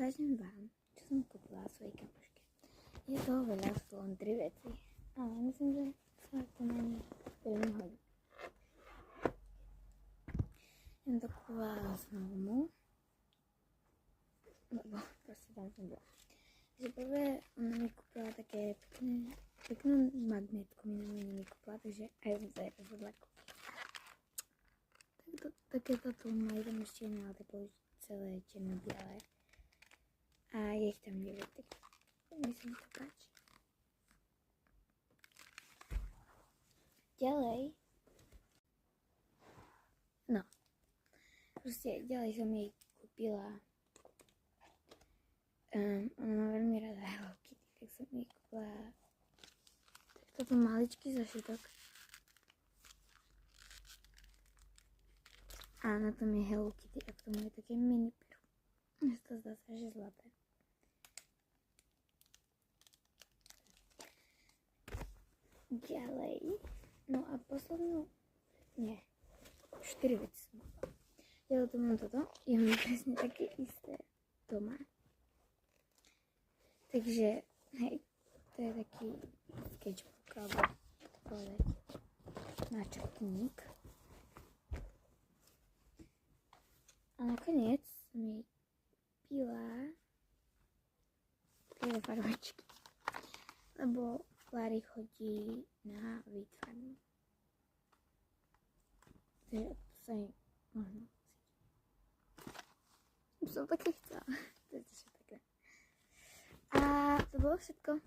ukážem vám, čo som kúpila svojej kamoške. Je toho veľa, sú len 3 veci, ale myslím, že sa to na ne veľmi hodí. Ja to kúpila z Nomu, lebo proste tam som bola. Takže prvé ona mi kúpila také peknú magnetku, mi kúpila, takže aj som sa jej rozhodla kúpiť. Takéto tu majú tam ešte iné, ale to boli celé čierno-biele. A je ich tam 9, tak mi sa to páči. Ďalej, no, proste ďalej som jej kúpila, ona má veľmi rada Hello Kitty, tak som jej kúpila takto maličký zošitok. A na tom je Hello Kitty a k tomu je také mini peru. Mne to zdá sa, že zlaté. Ďalej, no a poslednú, nie, 4 veci som kúpila. Ďalej to mám toto, ja mám presne také isté doma. Takže, hej, to je taký sketchbook, alebo to povedať, náčrtník. A nakoniec som jej kúpila tieto farbačky, lebo Klári chodí na výtvarnú. Takže to sa jej možno cíti. Som také chcela. To je také. A to bolo všetko.